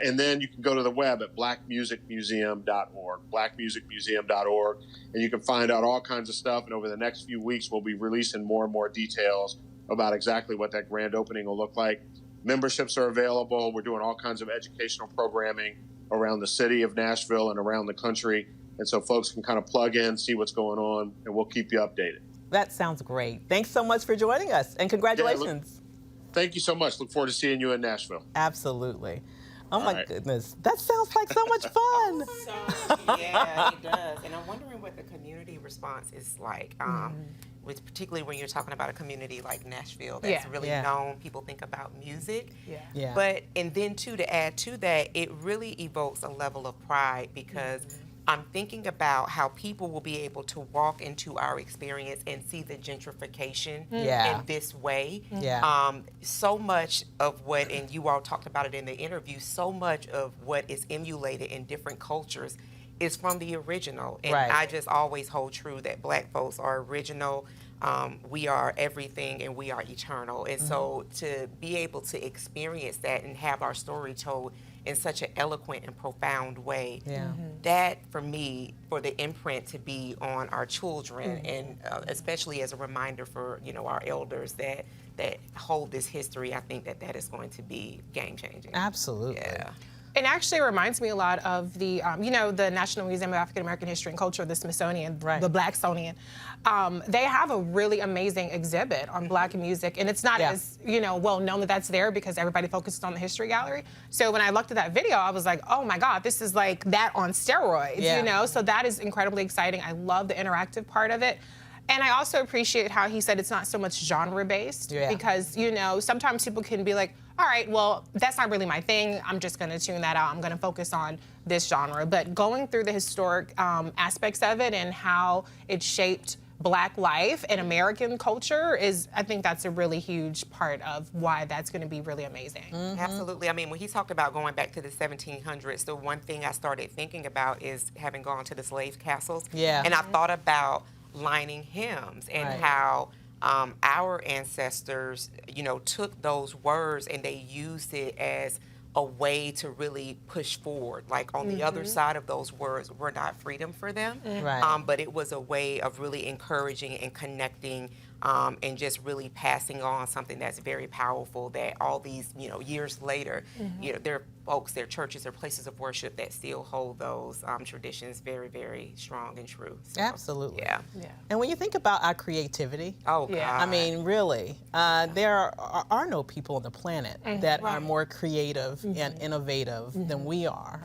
And then you can go to the web at blackmusicmuseum.org, blackmusicmuseum.org, and you can find out all kinds of stuff. And over the next few weeks, we'll be releasing more and more details about exactly what that grand opening will look like. Memberships are available. We're doing all kinds of educational programming around the city of Nashville and around the country. And so folks can kind of plug in, see what's going on, and we'll keep you updated. That sounds great. Thanks so much for joining us, and congratulations. Thank you so much. Look forward to seeing you in Nashville. Absolutely. Oh, my goodness. That sounds like so much fun. Yeah, it does. And I'm wondering what the community response is like, with particularly when you're talking about a community like Nashville that's really known. People think about music. Yeah. But, and then, too, to add to that, it really evokes a level of pride because I'm thinking about how people will be able to walk into our experience and see the gentrification in this way. So much of what, and you all talked about it in the interview, so much of what is emulated in different cultures is from the original. And I just always hold true that Black folks are original. We are everything and we are eternal. And so to be able to experience that and have our story told in such an eloquent and profound way, that for me, for the imprint to be on our children and especially as a reminder for our elders that hold this history, I think that is going to be game changing. Absolutely. Yeah. It actually reminds me a lot of the, the National Museum of African American History and Culture, the Smithsonian, the Blacksonian. They have a really amazing exhibit on Black music, and it's not as, well known that that's there because everybody focuses on the History Gallery. So when I looked at that video, I was like, oh my God, this is like that on steroids, So that is incredibly exciting. I love the interactive part of it. And I also appreciate how he said it's not so much genre-based because, sometimes people can be like, all right, well, that's not really my thing. I'm just going to tune that out. I'm going to focus on this genre. But going through the historic aspects of it and how it shaped Black life and American culture I think that's a really huge part of why that's going to be really amazing. Absolutely. I mean, when he talked about going back to the 1700s, the one thing I started thinking about is having gone to the slave castles. Yeah. And I thought about lining hymns and how our ancestors, took those words and they used it as a way to really push forward. Like on the other side of those words were not freedom for them, but it was a way of really encouraging and connecting and just really passing on something that's very powerful that all these, years later, there are folks, there are churches, there are places of worship that still hold those traditions very, very strong and true. So, Absolutely. Yeah. And when you think about our creativity, God. I mean, really, there are no people on the planet that are more creative and innovative than we are.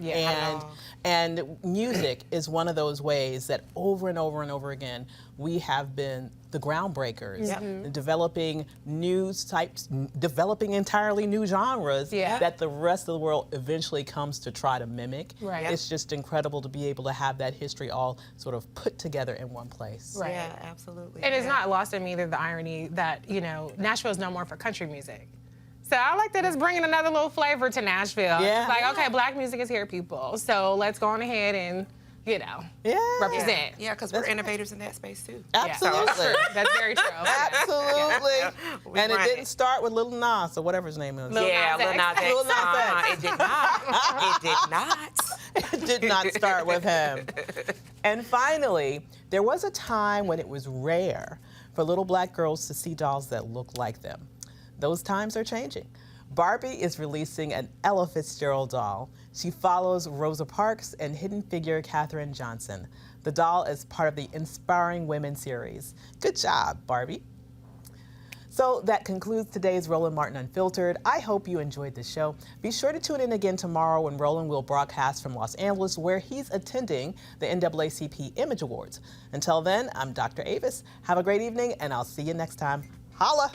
And music is one of those ways that over and over and over again, we have been the groundbreakers, developing developing entirely new genres that the rest of the world eventually comes to try to mimic. It's just incredible to be able to have that history all sort of put together in one place. Yeah, absolutely. And it's not lost on me either the irony that, Nashville is known more for country music. So I like that it's bringing another little flavor to Nashville. It's like, okay, Black music is here, people. So let's go on ahead and represent. Yeah, because we're innovators in that space too. Absolutely. That's very true. Absolutely. And it didn't start with Lil Nas or whatever his name is. Lil Nas X. It did not. It did not. It did not start with him. And finally, there was a time when it was rare for little Black girls to see dolls that look like them. Those times are changing. Barbie is releasing an Ella Fitzgerald doll. She follows Rosa Parks and hidden figure Katherine Johnson. The doll is part of the Inspiring Women series. Good job, Barbie. So that concludes today's Roland Martin Unfiltered. I hope you enjoyed the show. Be sure to tune in again tomorrow when Roland will broadcast from Los Angeles, where he's attending the NAACP Image Awards. Until then, I'm Dr. Avis. Have a great evening, and I'll see you next time. Holla!